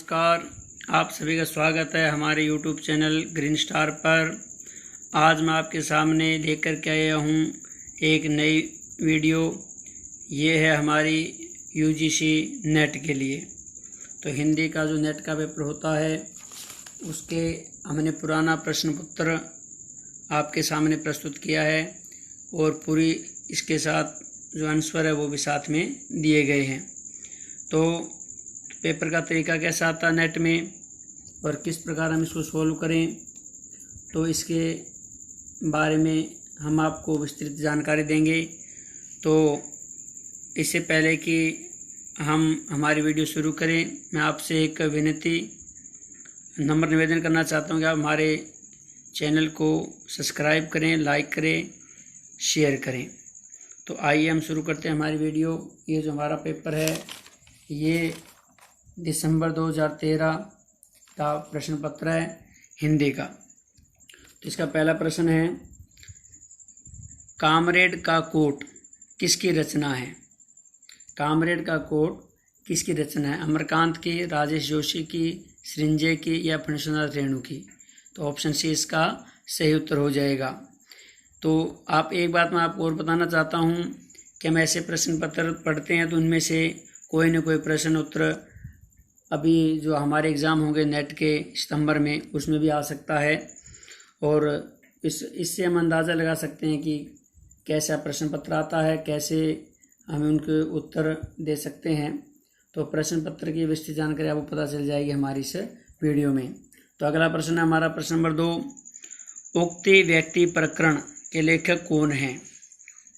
नमस्कार, आप सभी का स्वागत है हमारे यूट्यूब चैनल ग्रीन स्टार पर। आज मैं आपके सामने लेकर के आया हूँ एक नई वीडियो। ये है हमारी यूजीसी नेट के लिए। तो हिंदी का जो नेट का पेपर होता है उसके हमने पुराना प्रश्न पत्र आपके सामने प्रस्तुत किया है और पूरी इसके साथ जो आंसर है वो भी साथ में दिए गए हैं। तो पेपर का तरीका कैसा आता है नेट में और किस प्रकार हम इसको सॉल्व करें, तो इसके बारे में हम आपको विस्तृत जानकारी देंगे। तो इससे पहले कि हम हमारी वीडियो शुरू करें, मैं आपसे एक विनती नम्र निवेदन करना चाहता हूं कि आप हमारे चैनल को सब्सक्राइब करें, लाइक करें, शेयर करें। तो आइए हम शुरू करते हैं हमारी वीडियो। ये जो हमारा पेपर है ये दिसंबर 2013 का प्रश्न पत्र है हिंदी का। तो इसका पहला प्रश्न है, कामरेड का कोट किसकी रचना है? कामरेड का कोट किसकी रचना है? अमरकांत की, राजेश जोशी की, सृंजय की या फणीश्वरनाथ रेणु की? तो ऑप्शन सी इसका सही उत्तर हो जाएगा। तो आप एक बात मैं आपको और बताना चाहता हूँ कि हम ऐसे प्रश्न पत्र पढ़ते हैं तो उनमें से कोई न कोई प्रश्न उत्तर अभी जो हमारे एग्ज़ाम होंगे नेट के सितंबर में उसमें भी आ सकता है और इससे हम अंदाज़ा लगा सकते हैं कि कैसा प्रश्न पत्र आता है, कैसे हमें उनके उत्तर दे सकते हैं। तो प्रश्न पत्र की विस्तृत जानकारी आपको पता चल जाएगी हमारी इस वीडियो में। तो अगला प्रश्न है हमारा प्रश्न नंबर 2, उक्ति व्यक्ति प्रकरण के लेखक कौन हैं?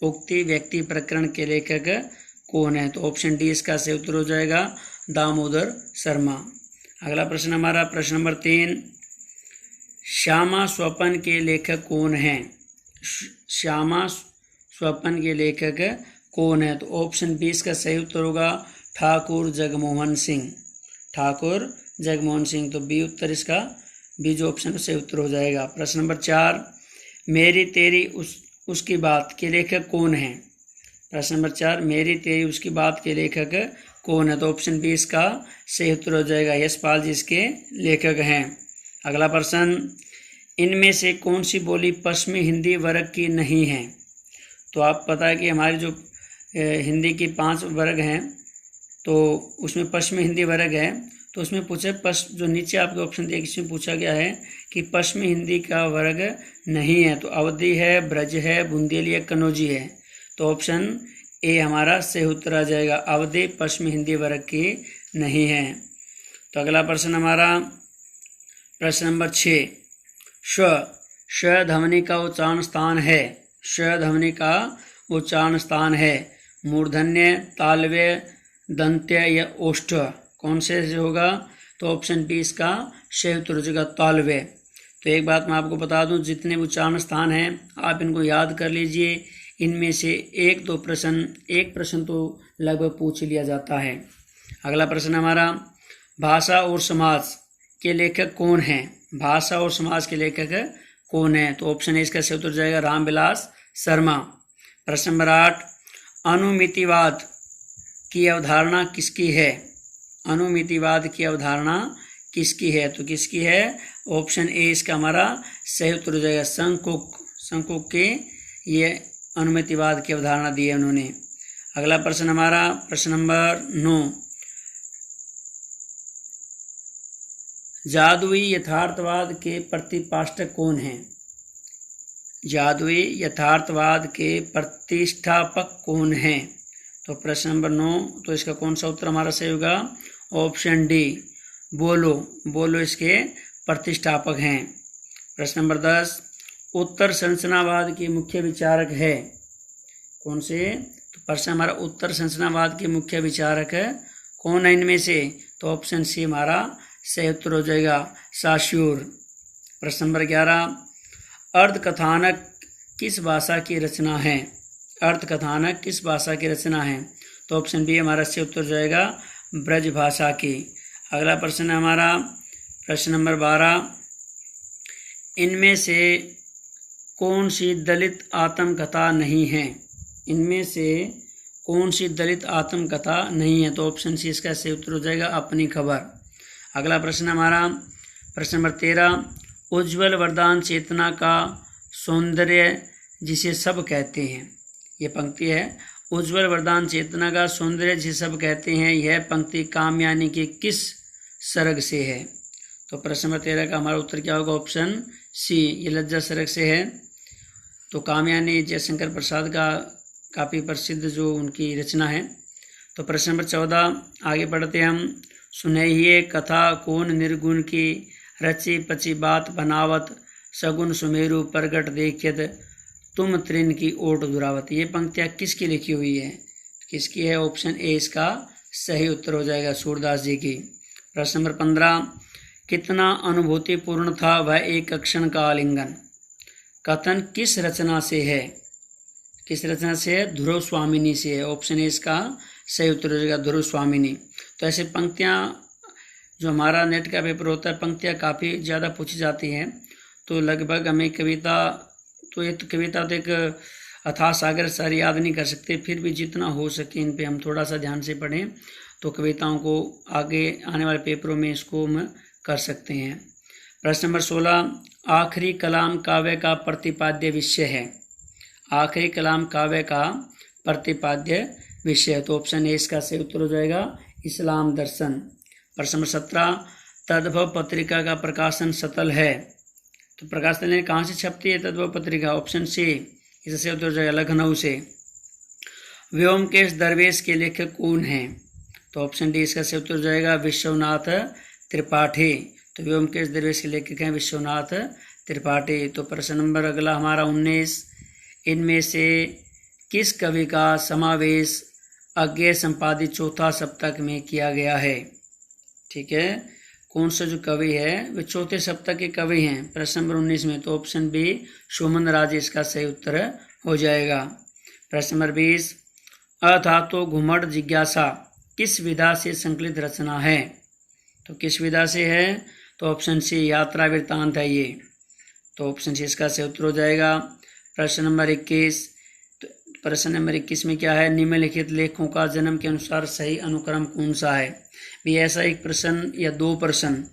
उक्ति व्यक्ति प्रकरण के लेखक कौन है? तो ऑप्शन डी इसका सही उत्तर हो जाएगा, दामोदर शर्मा। अगला प्रश्न हमारा प्रश्न नंबर 3, श्यामा स्वपन के लेखक कौन हैं? श्यामा स्वपन के लेखक कौन है? तो ऑप्शन बी इसका सही उत्तर होगा, ठाकुर जगमोहन सिंह। ठाकुर जगमोहन सिंह। तो बी उत्तर इसका बी जो ऑप्शन है सही उत्तर हो जाएगा। प्रश्न नंबर 4, मेरी तेरी उसकी बात के लेखक कौन है? प्रश्न नंबर 4, मेरी तेरी उसकी बात के लेखक कौन है? तो ऑप्शन बी इसका सही उत्तर हो जाएगा, यशपाल जी इसके लेखक हैं। अगला प्रश्न, इनमें से कौन सी बोली पश्चिमी हिंदी वर्ग की नहीं है? तो आप पता है कि हमारी जो हिंदी की 5 वर्ग हैं तो उसमें पश्चिमी हिंदी वर्ग है। तो उसमें पूछे जो नीचे आपके ऑप्शन दिए इसमें पूछा गया है कि पश्चिमी हिंदी का वर्ग नहीं है। तो अवधी है, ब्रज है, बुंदेली है, कन्नौजी है। तो ऑप्शन ए हमारा सही उत्तर आ जाएगा, अवधी पश्चिमी हिंदी वर्ग की नहीं है। तो अगला प्रश्न हमारा प्रश्न नंबर 6, श ध्वनि का उच्चारण स्थान है। श ध्वनि का उच्चारण स्थान है मूर्धन्य, तालव्य, दंत्य या ओष्ठ? कौन से होगा? तो ऑप्शन बी इसका सही उत्तर हो जाएगा, तालव्य। तो एक बात मैं आपको बता दूं, जितने उच्चारण स्थान हैं आप इनको याद कर लीजिए। इनमें से एक प्रश्न तो लगभग पूछ लिया जाता है। अगला प्रश्न हमारा, भाषा और समाज के लेखक कौन हैं? भाषा और समाज के लेखक कौन है? तो ऑप्शन ए इसका सही उत्तर जाएगा, रामविलास शर्मा। प्रश्न नंबर 8, अनुमितिवाद की अवधारणा किसकी है? अनुमितिवाद की अवधारणा किसकी है? तो किसकी है? ऑप्शन ए इसका हमारा सही उत्तर हो जाएगा, संकुक के ये अनुमितिवाद की अवधारणा दी है उन्होंने। अगला प्रश्न हमारा प्रश्न नंबर 9, जादुई यथार्थवाद के प्रतिपाष्टक कौन हैं? जादुई यथार्थवाद के प्रतिष्ठापक कौन हैं? तो प्रश्न नंबर 9, तो इसका कौन सा उत्तर हमारा सही होगा? ऑप्शन डी, बोलो इसके प्रतिष्ठापक हैं। प्रश्न नंबर 10, उत्तर संरचनावाद के मुख्य विचारक है कौन से? तो प्रश्न हमारा, उत्तर संरचनावाद के मुख्य विचारक कौन है इनमें से? तो ऑप्शन सी हमारा सही उत्तर हो जाएगा, साश्यूर। प्रश्न नंबर 11, अर्धकथानक किस भाषा की रचना है? अर्धकथानक किस भाषा की रचना है? तो ऑप्शन बी हमारा सही उत्तर हो जाएगा, ब्रज भाषा की। अगला प्रश्न है हमारा प्रश्न नंबर 12, इनमें से कौन सी दलित आत्मकथा नहीं है? इनमें से कौन सी दलित आत्मकथा नहीं है? तो ऑप्शन सी इसका सही उत्तर हो जाएगा, अपनी खबर। अगला प्रश्न हमारा प्रश्न नंबर 13, उज्ज्वल वरदान चेतना का सौंदर्य जिसे सब कहते हैं। ये पंक्ति है, उज्ज्वल वरदान चेतना का सौंदर्य जिसे सब कहते हैं, यह पंक्ति कामयानी के किस सर्ग से है। तो प्रश्न नंबर 13 का हमारा उत्तर क्या होगा? ऑप्शन सी, ये लज्जा सर्ग से है। तो कामयानी जयशंकर प्रसाद का काफ़ी प्रसिद्ध जो उनकी रचना है। तो प्रश्न नंबर 14 आगे बढ़ते हम। सुनहिए कथा कौन निर्गुण की, रची पची बात बनावत, सगुन सुमेरु प्रगट देखियत, तुम त्रिन की ओट दुरावत। ये पंक्तियाँ किसकी लिखी हुई है? किसकी है? ऑप्शन ए इसका सही उत्तर हो जाएगा, सूरदास जी की। प्रश्न नंबर 15, कितना अनुभूतिपूर्ण था वह एक क्षण का आलिंगन। कथन किस रचना से है? किस रचना से है? ध्रुव स्वामिनी से है। ऑप्शन ए इसका सही उत्तर हो जाएगा, ध्रुव स्वामिनी। तो ऐसे पंक्तियाँ जो हमारा नेट का पेपर होता है, पंक्तियाँ काफ़ी ज़्यादा पूछी जाती हैं। तो लगभग हमें कविता तो एक अथाह सागर सारी याद नहीं कर सकते, फिर भी जितना हो सके इन पे हम थोड़ा सा ध्यान से पढ़ें तो कविताओं को आगे आने वाले पेपरों में इसको हम कर सकते हैं। प्रश्न नंबर 16, आखिरी कलाम काव्य का प्रतिपाद्य विषय है। आखिरी कलाम काव्य का प्रतिपाद्य विषय, तो ऑप्शन ए इसका सही उत्तर हो जाएगा, इस्लाम दर्शन। प्रश्न नंबर 17, तद्भव पत्रिका का प्रकाशन सतल है। तो प्रकाशन कहाँ से छपती है तद्भव पत्रिका? ऑप्शन सी, इसका सही उत्तर हो जाएगा, लखनऊ से। व्योमकेश दरवेश के लेखक कौन हैं? तो ऑप्शन डी इसका सही उत्तर हो जाएगा, विश्वनाथ त्रिपाठी। तो व्योमकेश दरवेश के लेखक हैं विश्वनाथ त्रिपाठी। तो प्रश्न नंबर अगला हमारा 19, इनमें से किस कवि का समावेश अज्ञेय संपादित चौथा सप्तक में किया गया है? ठीक है, कौन सा जो कवि है वे चौथे सप्तक के कवि हैं प्रश्न नंबर 19 में। तो ऑप्शन बी सुमन राज इसका सही उत्तर हो जाएगा। प्रश्न नंबर 20, अधातु घुमड़ जिज्ञासा किस विधा से संकलित रचना है? तो किस विधा से है? तो ऑप्शन सी यात्रा वृत्तांत है ये। तो ऑप्शन सी इसका सही उत्तर हो जाएगा। प्रश्न नंबर 21, तो प्रश्न नंबर 21 में क्या है? निम्नलिखित लेखों का जन्म के अनुसार सही अनुक्रम कौन सा है? भी ऐसा एक प्रश्न या दो प्रश्न,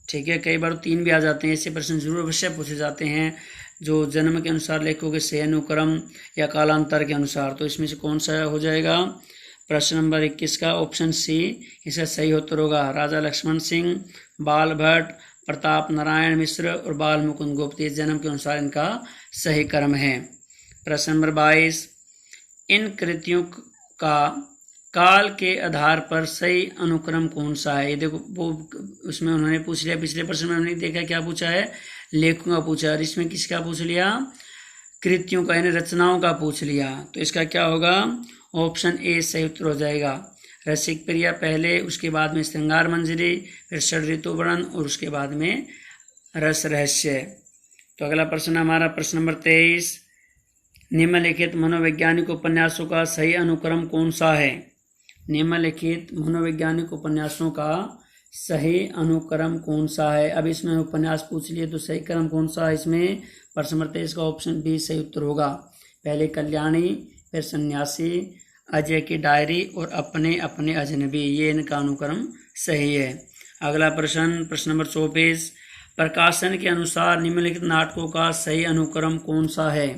ठीक है, कई बार 3 भी आ जाते हैं, ऐसे प्रश्न जरूर अवश्य पूछे जाते हैं जो जन्म के अनुसार लेखों के सही अनुक्रम या कालांतर के अनुसार। तो इसमें से कौन सा हो जाएगा? प्रश्न नंबर 21 का ऑप्शन सी इसका सही उत्तर होगा, राजा लक्ष्मण सिंह, बाल भट्ट, प्रताप नारायण मिश्र और बाल मुकुंद गुप्त। इस जन्म के अनुसार इनका सही क्रम है। प्रश्न नंबर 22, इन कृतियों का काल के आधार पर सही अनुक्रम कौन सा है? ये देखो वो उसमें उन्होंने पूछ लिया, पिछले प्रश्न में हमने देखा क्या पूछा है, लेखों का पूछा, और इसमें किसका पूछ लिया? कृतियों का यानी रचनाओं का पूछ लिया। तो इसका क्या होगा? ऑप्शन ए सही उत्तर हो जाएगा, रसिक प्रिया पहले, उसके बाद में श्रृंगार मंजरी, फिर षड ऋतु वर्णन और उसके बाद में रस रहस्य। तो अगला प्रश्न हमारा प्रश्न नंबर 23, निम्नलिखित मनोवैज्ञानिक उपन्यासों का सही अनुक्रम कौन सा है? निम्नलिखित मनोवैज्ञानिक उपन्यासों का सही अनुक्रम कौन सा है? अब इसमें उपन्यास पूछ लिए तो सही क्रम कौन सा है इसमें? प्रश्न नंबर 23 का ऑप्शन बी सही उत्तर होगा, पहले कल्याणी, फिर सन्यासी, अजय की डायरी और अपने अपने अजनबी, ये इनका अनुक्रम सही है। अगला प्रश्न प्रश्न नंबर 24, प्रकाशन के अनुसार निम्नलिखित नाटकों का सही अनुक्रम कौन सा है?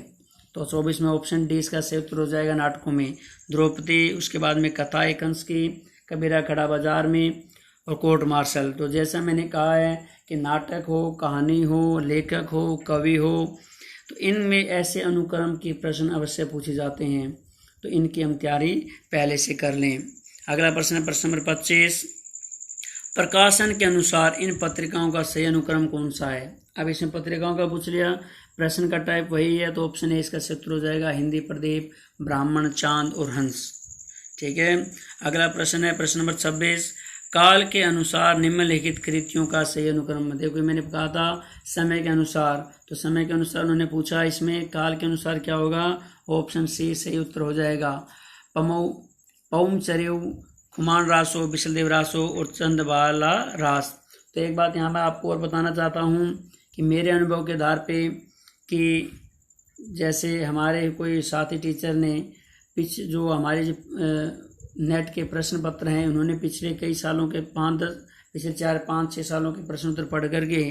तो 24 में ऑप्शन डी इसका सही उत्तर हो जाएगा, नाटकों में द्रौपदी, उसके बाद में कथा एक कंस की, कबीरा खड़ा बाजार में और कोर्ट मार्शल। तो जैसा मैंने कहा है कि नाटक हो, कहानी हो, लेखक हो, कवि हो, तो इनमें ऐसे अनुक्रम के प्रश्न अवश्य पूछे जाते हैं, तो इनकी हम तैयारी पहले से कर लें। अगला प्रश्न प्रश्न नंबर 25, प्रकाशन के अनुसार इन पत्रिकाओं का सही अनुक्रम कौन सा है? अब इसमें पत्रिकाओं का पूछ लिया, प्रश्न का टाइप वही है, तो ऑप्शन ए इसका सही उत्तर हो जाएगा, हिंदी प्रदीप, ब्राह्मण, चांद और हंस। ठीक है, अगला प्रश्न है प्रश्न नंबर 26, काल के अनुसार निम्नलिखित कृतियों का सही अनुक्रम। देखो मैंने कहा था समय के अनुसार, तो समय के अनुसार उन्होंने पूछा, इसमें काल के अनुसार क्या होगा? ऑप्शन सी सही उत्तर हो जाएगा, पौम चरेव, खुमान रासो, विशलदेव रासो और चंदबाला रास। तो एक बात यहाँ मैं आपको और बताना चाहता हूँ कि मेरे अनुभव के आधार पे कि जैसे हमारे कोई साथी टीचर ने जो हमारे नेट के प्रश्न पत्र हैं, उन्होंने पिछले कई सालों के 5-10 पिछले 4-5-6 सालों के प्रश्न उत्तर पढ़ करके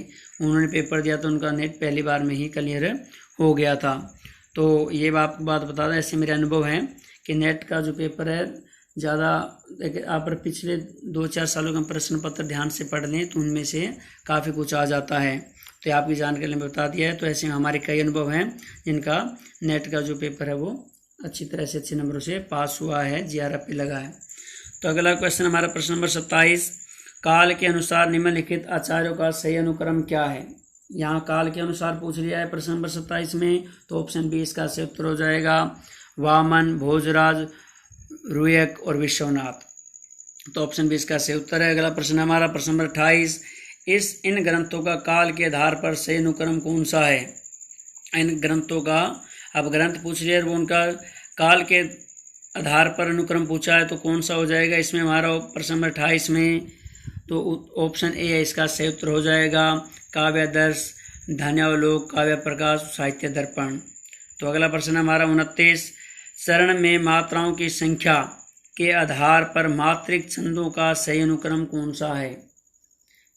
उन्होंने पेपर दिया तो उनका नेट पहली बार में ही क्लियर हो गया था। तो ये आपको बात बता दें, ऐसे मेरे अनुभव हैं कि नेट का जो पेपर है ज़्यादा आप पिछले 2-4 सालों का प्रश्न पत्र ध्यान से पढ़ लें तो उनमें से काफ़ी कुछ आ जाता है। तो आपकी जानकारी में बता दिया है। तो ऐसे हमारे कई अनुभव हैं जिनका नेट का जो पेपर है वो अच्छी तरह से अच्छे नंबरों से पास हुआ है, GRF पे लगा है। तो अगला क्वेश्चन हमारा प्रश्न नंबर 27, काल के अनुसार निम्नलिखित आचार्यों का सही अनुक्रम क्या है। यहाँ काल के अनुसार पूछ लिया है प्रश्न नंबर 27 में, तो ऑप्शन बी इसका सही उत्तर हो जाएगा वामन, भोजराज, रुयक और विश्वनाथ। तो ऑप्शन बी इसका सही उत्तर है। अगला प्रश्न हमारा प्रश्न नंबर 28, इन ग्रंथों का काल के आधार पर सही अनुक्रम कौन सा है। इन ग्रंथों का अब ग्रंथ पूछ लिया वो उनका काल के आधार पर अनुक्रम पूछा है तो कौन सा हो जाएगा इसमें हमारा प्रश्न नंबर 28 में, तो ऑप्शन ए है इसका सही उत्तर हो जाएगा काव्यादर्श, ध्यानावलोक, काव्य प्रकाश, साहित्य दर्पण। तो अगला प्रश्न हमारा 29, चरण में मात्राओं की संख्या के आधार पर मात्रिक छंदों का सही अनुक्रम कौन सा है।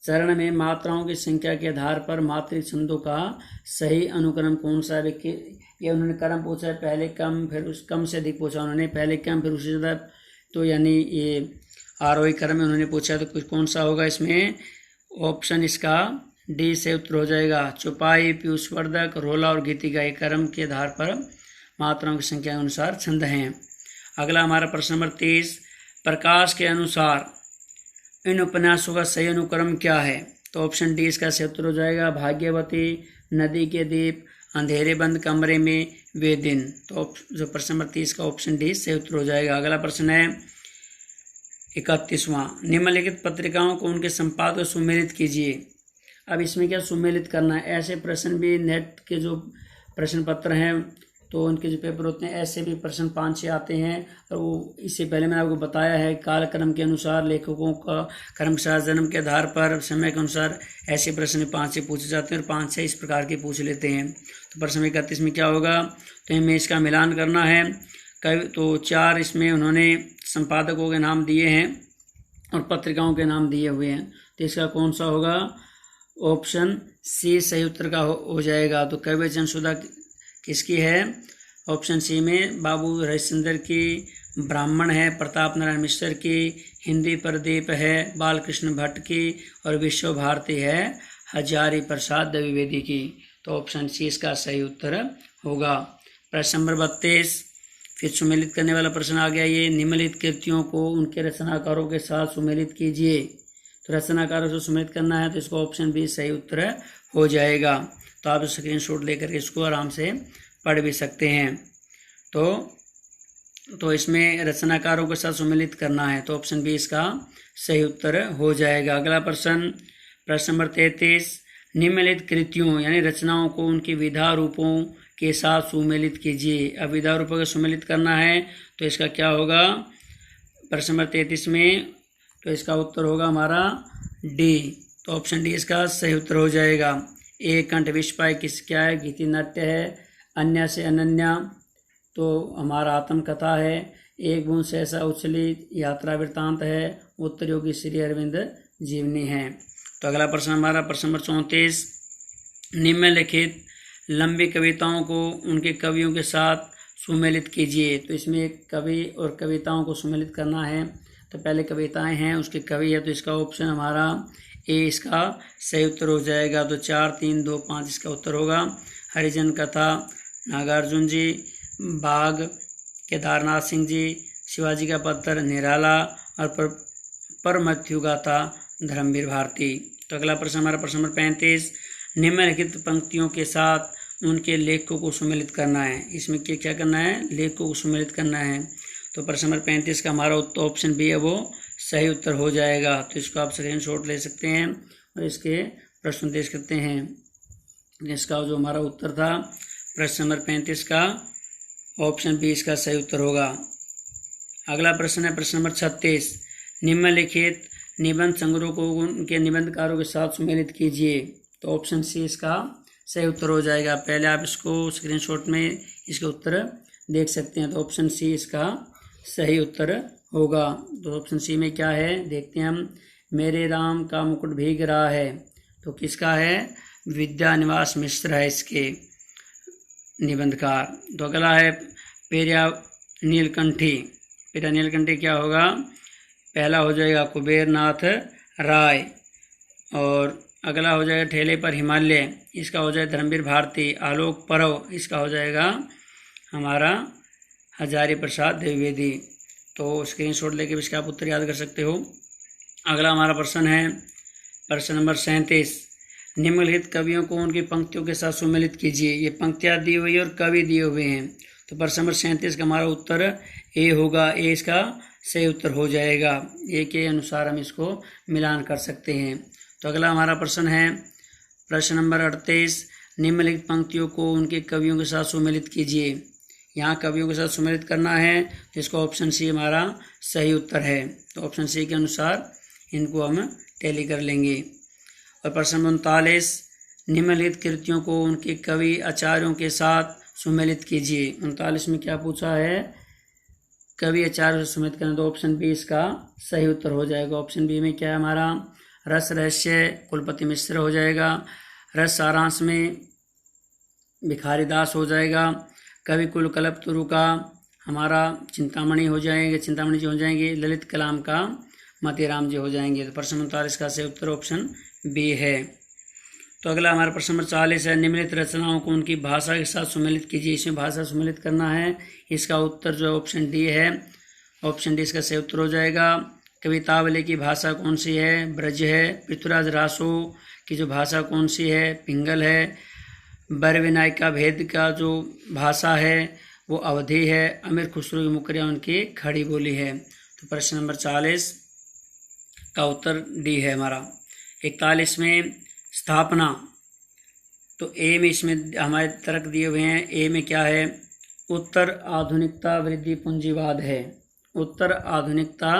चरण में मात्राओं की संख्या के आधार पर मात्रिक छंदों का सही अनुक्रम कौन सा है। ये उन्होंने क्रम पूछा है, पहले कम फिर उस कम से अधिक पूछा उन्होंने, पहले कम फिर उससे ज़्यादा, तो यानी ये आरोही क्रम में उन्होंने पूछा है। तो कुछ कौन सा होगा इसमें, ऑप्शन इसका डी से उत्तर हो जाएगा चौपाई, पीयूषवर्धक, रोला और गीतिका ये क्रम के आधार पर मात्राओं की संख्या के अनुसार छंद हैं। अगला हमारा प्रश्न नंबर 30, प्रकाश के अनुसार इन उपन्यासों का सही अनुक्रम क्या है। तो ऑप्शन डी इसका सही उत्तर हो जाएगा भाग्यवती, नदी के दीप, अंधेरे बंद कमरे में, वे दिन। तो जो प्रश्न नंबर 30 का ऑप्शन डी सही उत्तर हो जाएगा। अगला प्रश्न है 31वां, निम्नलिखित पत्रिकाओं को उनके संपादक सुमेलित कीजिए। अब इसमें क्या सुमेलित करना है, ऐसे प्रश्न भी नेट के जो प्रश्न पत्र हैं तो उनके जो पेपर होते हैं ऐसे भी प्रश्न 5-6 आते हैं। और वो इससे पहले मैंने आपको बताया है कालक्रम के अनुसार, लेखकों का क्रमशः जन्म के आधार पर, समय के अनुसार ऐसे प्रश्न 5 पूछे जाते हैं और 5-6 इस प्रकार के पूछ लेते हैं। तो प्रश्न 31 में क्या होगा, तो हमें इसका मिलान करना है। तो 4 इसमें उन्होंने संपादकों के नाम दिए हैं और पत्रिकाओं के नाम दिए हुए हैं। तो इसका कौन सा होगा, ऑप्शन सी सही उत्तर का हो जाएगा। तो कवि जनसुधा किसकी है, ऑप्शन सी में बाबू हरिश्चंद्र की, ब्राह्मण है प्रताप नारायण मिश्र की, हिंदी प्रदीप है बालकृष्ण भट्ट की और विश्व भारती है हजारी प्रसाद द्विवेदी की। तो ऑप्शन सी इसका सही उत्तर होगा। प्रश्न नंबर 32, फिर सुमेलित करने वाला प्रश्न आ गया, ये निम्नलिखित कृतियों को उनके रचनाकारों के साथ सुमेलित कीजिए। तो रचनाकारों से सुमेलित करना है तो इसको ऑप्शन बी सही उत्तर हो जाएगा। तो आप स्क्रीनशॉट लेकर इसको आराम से पढ़ भी सकते हैं। तो इसमें रचनाकारों के साथ सुमेलित करना है तो ऑप्शन बी इसका सही उत्तर हो जाएगा। अगला प्रश्न नंबर 33, निम्नलिखित कृतियों यानी रचनाओं को उनके विधा रूपों के साथ सुमेलित कीजिए। अब विधा रूपों को सुमेलित करना है तो इसका क्या होगा, प्रश्न नंबर 33 में, तो इसका उत्तर होगा हमारा डी। तो ऑप्शन डी इसका सही उत्तर हो जाएगा। एक कंठ विस्मय किस क्या है, गीति नाट्य है, अन्य से अनन्या तो हमारा आत्मकथा है, एक बूंद सहसा उछली यात्रा वृत्तांत है, उत्तर योगी श्री अरविंद जीवनी है। तो अगला प्रश्न हमारा प्रश्न नंबर 34, निम्नलिखित लंबी कविताओं को उनके कवियों के साथ सुमेलित कीजिए। तो इसमें कवि और कविताओं को सुमेलित करना है। तो पहले कविताएं हैं उसके कवि है तो इसका ऑप्शन हमारा ए इसका सही उत्तर हो जाएगा। तो 4, 3, 2, 5 इसका उत्तर होगा। हरिजन कथा, नागार्जुन जी, बाघ, केदारनाथ सिंह जी, शिवाजी का पत्र, निराला और परमथ्यु गाथा धर्मवीर भारती। तो अगला प्रश्न हमारा प्रश्न नंबर 35, निम्नलिखित पंक्तियों के साथ उनके लेखों को सुमेलित करना है। इसमें क्या करना है, लेखों को सुमेलित करना है। तो प्रश्न नंबर 35 का हमारा ऑप्शन बी है वो सही उत्तर हो जाएगा। तो इसको आप स्क्रीनशॉट ले सकते हैं और इसके प्रश्न देख सकते हैं। इसका जो हमारा उत्तर था प्रश्न नंबर 35 का ऑप्शन बी इसका सही उत्तर होगा। अगला प्रश्न है प्रश्न नंबर 36, निम्नलिखित निबंध संग्रह को उनके निबंधकारों के साथ सुमेलित कीजिए। तो ऑप्शन सी इसका सही उत्तर हो जाएगा। पहले आप इसको स्क्रीनशॉट में इसके उत्तर देख सकते हैं। तो ऑप्शन सी इसका सही उत्तर होगा। तो ऑप्शन सी में क्या है देखते हैं हम, मेरे राम का मुकुट भीग रहा है, तो किसका है? विद्यानिवास मिश्र है इसके निबंधकार। तो अगला है पेरिया नीलकंठी। पेरिया नीलकंठी क्या होगा? पहला हो जाएगा कुबेरनाथ राय, और अगला हो जाएगा ठेले पर हिमालय, इसका हो जाएगा धर्मवीर भारती। आलोक परव, इसका हो जाएगा हमारा हजारी प्रसाद द्विवेदी। तो स्क्रीनशॉट लेके भी इसका आप उत्तर याद कर सकते हो। अगला हमारा प्रश्न है प्रश्न नंबर 37। निम्नलिखित कवियों को उनकी पंक्तियों के साथ सुमेलित कीजिए। ये पंक्तियाँ दी हुई है और कवि दिए हुए हैं। तो प्रश्न नंबर 37 का हमारा उत्तर ए होगा। ए इसका सही उत्तर हो जाएगा। ए के अनुसार हम इसको मिलान कर सकते हैं। तो अगला हमारा प्रश्न है प्रश्न नंबर 38। निम्नलिखित पंक्तियों को उनके कवियों के साथ सुमेलित कीजिए। यहाँ कवियों के साथ सुमेलित करना है, जिसको ऑप्शन सी हमारा सही उत्तर है। तो ऑप्शन सी के अनुसार इनको हम टैली कर लेंगे। और प्रश्न नंबर 39। निम्नलिखित कृतियों को उनके कवि आचार्यों के साथ सुमेलित कीजिए। 39 में क्या पूछा है? कवि आचार्य से सुमेलित करना। तो ऑप्शन बी इसका सही उत्तर हो जाएगा। ऑप्शन बी में क्या है हमारा? रस रहस्य कुलपति मिश्र हो जाएगा। रस सारांश में भिखारी दास हो जाएगा। कवि कुल कल्प तुरु का हमारा चिंतामणि हो जाएंगे, चिंतामणि जी हो जाएंगे। ललित कलाम का मतीराम जी हो जाएंगे। तो प्रश्न 39 का सही उत्तर ऑप्शन बी है। तो अगला हमारा प्रश्न नंबर 40 है। निम्नलिखित रचनाओं को उनकी भाषा के साथ सुमेलित कीजिए। इसमें भाषा सुमेलित करना है। इसका उत्तर जो है ऑप्शन डी है। ऑप्शन डी इसका सही उत्तर हो जाएगा। कवितावली की भाषा कौन सी है? ब्रज है। पृथ्वीराज रासो की जो भाषा कौन सी है? पिंगल है। बर विनायका भेद का जो भाषा है वो अवधी है। अमीर खुसरो की मुकरिया उनकी खड़ी बोली है। तो प्रश्न नंबर 40 का उत्तर डी है हमारा। 41 में स्थापना। तो ए में इसमें हमारे तर्क दिए हुए हैं। ए में क्या है? उत्तर आधुनिकता वृद्धि पूंजीवाद है। उत्तर आधुनिकता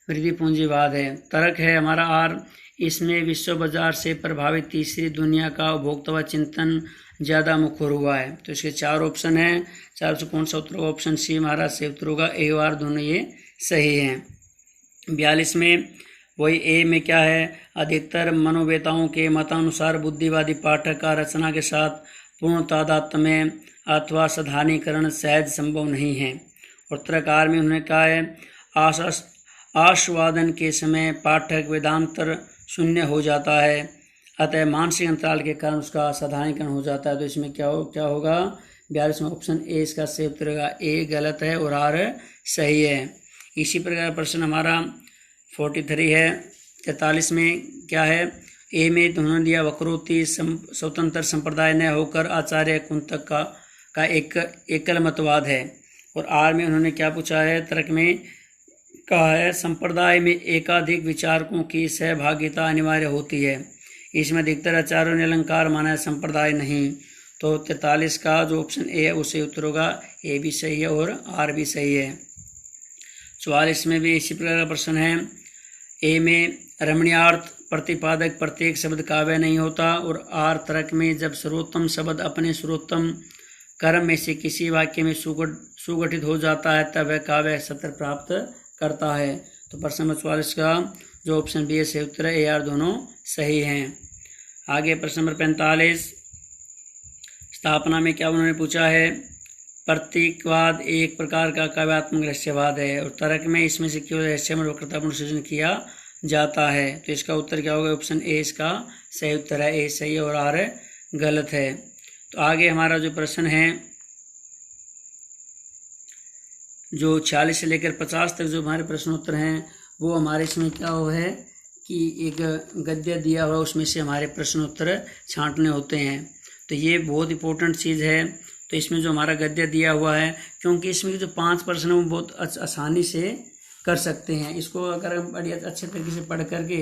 वृद्धि पूंजीवाद है। तर्क है हमारा आर। इसमें विश्व बाजार से प्रभावित तीसरी दुनिया का उपभोक्ता चिंतन ज़्यादा मुखर हुआ है। तो इसके 4 ऑप्शन हैं। 4 से कौन सा उत्तर होगा? ऑप्शन सी हमारा सही उत्तर होगा। ए और दोनों ये सही हैं। 42 में वही ए में क्या है? अधिकतर मनोवेताओं के मतानुसार बुद्धिवादी पाठक का रचना के साथ पूर्ण तादात्म्य में अथवा साधारणीकरण सहज संभव नहीं है। और उत्तरकार में उन्होंने कहा है आस्वादन के समय पाठक वेदांतर शून्य हो जाता है, अतः मानसिक अंतराल के कारण उसका साधारणीकरण हो जाता है। तो इसमें क्या होगा? 42 में ऑप्शन ए इसका सही उत्तर होगा। ए गलत है और आर सही है। इसी प्रकार प्रश्न हमारा 43 है। 43 में क्या है? ए में उन्होंने दिया वक्रोक्ति स्वतंत्र संप्रदाय न होकर आचार्य कुंतक का एकल मतवाद है। और आर में उन्होंने क्या पूछा है? तर्क में कहा है संप्रदाय में एकाधिक विचारकों की सहभागिता अनिवार्य होती है। इसमें अधिकतर आचार्यों ने अलंकार माना है, संप्रदाय नहीं। तो 43 का जो ऑप्शन ए है उसे उत्तर होगा। ए भी सही है और आर भी सही है। 44 में भी इसी प्रकार का प्रश्न है। ए में रमणीयार्थ प्रतिपादक प्रत्येक शब्द काव्य नहीं होता। और आर तर्क में जब सर्वोत्तम शब्द अपने सर्वोत्तम कर्म में से किसी वाक्य में सुगठित हो जाता है तब वह काव्य सत्र प्राप्त करता है। तो प्रश्न नंबर 44 का जो ऑप्शन बी है सही उत्तर है। ए आर दोनों सही हैं। आगे प्रश्न नंबर 45 स्थापना में क्या उन्होंने पूछा है? प्रतीकवाद एक प्रकार का काव्यात्मक रहस्यवाद है। और तर्क में इसमें से केवल रहस्यमय वक्रतापूर्ण सृजन किया जाता है। तो इसका उत्तर क्या होगा? ऑप्शन ए इसका सही उत्तर है। ए सही है और आर गलत है। तो आगे हमारा जो प्रश्न है जो 46 से लेकर 50 तक जो हमारे प्रश्नोत्तर हैं वो हमारे इसमें क्या हुआ है कि एक गद्य दिया हुआ उसमें से हमारे प्रश्नोत्तर छांटने होते हैं। तो ये बहुत इंपॉर्टेंट चीज़ है। तो इसमें जो हमारा गद्य दिया हुआ है, क्योंकि इसमें जो 5 प्रश्न हैं वो बहुत आसानी से कर सकते हैं। इसको अगर हम बड़ी अच्छे तरीके से पढ़ करके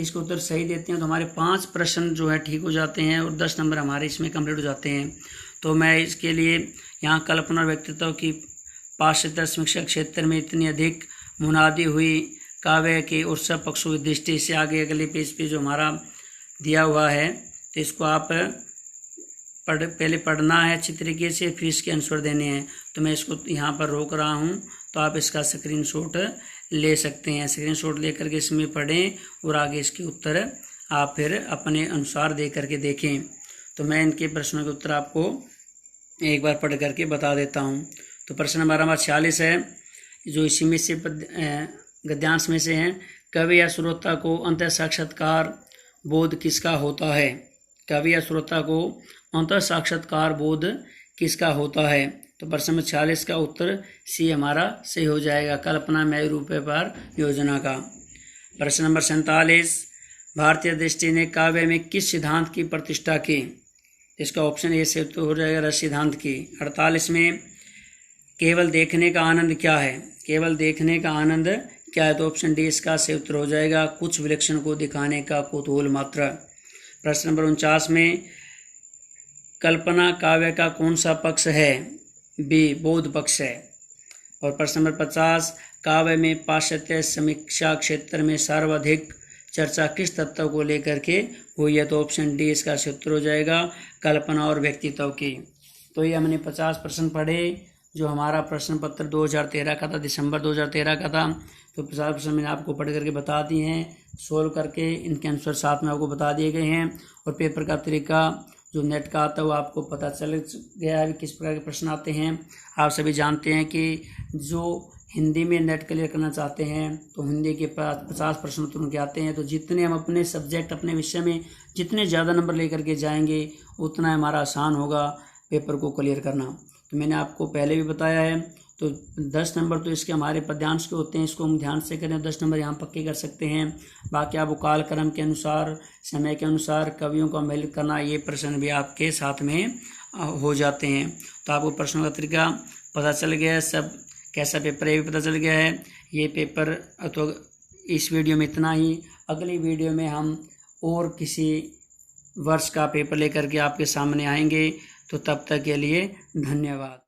इसको उत्तर सही देते हैं तो हमारे 5 प्रश्न जो है ठीक हो जाते हैं और 10 नंबर हमारे इसमें कंप्लीट हो जाते हैं। तो मैं इसके लिए यहाँ कल्पना व्यक्तित्व की पाश्चात्य समीक्षा क्षेत्र में इतनी अधिक मुनादी हुई काव्य के उत्सव पक्षों की दृष्टि से आगे अगले पेज पे जो हमारा दिया हुआ है तो इसको आप पहले पढ़ना है अच्छी तरीके से, फिर इसके आंसर देने हैं। तो मैं इसको यहाँ पर रोक रहा हूँ, तो आप इसका स्क्रीनशॉट ले सकते हैं। स्क्रीनशॉट लेकर के इसमें पढ़ें और आगे इसके उत्तर आप फिर अपने अनुसार दे करके देखें। तो मैं इनके प्रश्नों के उत्तर आपको एक बार पढ़ करके बता देता हूँ। तो प्रश्न नंबर हमारा 46 है, जो इसी में से गद्यांश में से है। कवि या श्रोता को अंतः साक्षात्कार बोध किसका होता है? कवि या श्रोता को अंतः साक्षात्कार बोध किसका होता है? तो प्रश्न नंबर 46 का उत्तर सी हमारा सही हो जाएगा, कल्पना में रूप व्यापार योजना का। प्रश्न नंबर 47, भारतीय दृष्टि ने काव्य में किस सिद्धांत की प्रतिष्ठा की? इसका ऑप्शन ए से तो हो जाएगा रस सिद्धांत की। 48 में केवल देखने का आनंद क्या है? केवल देखने का आनंद क्या है? तो ऑप्शन डी इसका सही उत्तर हो जाएगा, कुछ विलक्षण को दिखाने का कुतूहल मात्र। प्रश्न नंबर 49 में कल्पना काव्य का कौन सा पक्ष है? बी बोध पक्ष है। और प्रश्न नंबर 50, काव्य में पाश्चात्य समीक्षा क्षेत्र में सर्वाधिक चर्चा किस तत्व को लेकर के हुई है? तो ऑप्शन डी इसका सही उत्तर हो जाएगा, कल्पना और व्यक्तित्व की। तो ये हमने 50 प्रश्न पढ़े, जो हमारा प्रश्न पत्र 2013 का था, दिसंबर 2013 का था। तो 50 प्रश्न मैंने आपको पढ़ करके बता दिए हैं, सोल्व करके इनके आंसर साथ में आपको बता दिए गए हैं। और पेपर का तरीका जो नेट का आता है वो आपको पता चल गया है किस प्रकार के प्रश्न आते हैं। आप सभी जानते हैं कि जो हिंदी में नेट क्लियर करना चाहते हैं तो हिंदी के 50 प्रश्न उत्तर उनके आते हैं। तो जितने हम अपने सब्जेक्ट अपने विषय में जितने ज़्यादा नंबर लेकर के जाएंगे उतना हमारा आसान होगा पेपर को क्लियर करना। तो मैंने आपको पहले भी बताया है। तो 10 नंबर तो इसके हमारे पद्यांश के होते हैं, इसको हम ध्यान से करें 10 नंबर यहाँ पक्के कर सकते हैं। बाकी आप काल क्रम के अनुसार समय के अनुसार कवियों का मेल करना, ये प्रश्न भी आपके साथ में हो जाते हैं। तो आपको प्रश्नों का तरीका पता चल गया है, सब कैसा पेपर है ये भी पता चल गया है। ये पेपर तो इस वीडियो में इतना ही। अगली वीडियो में हम और किसी वर्ष का पेपर लेकर के आपके सामने आएंगे। तो तब तक के लिए धन्यवाद।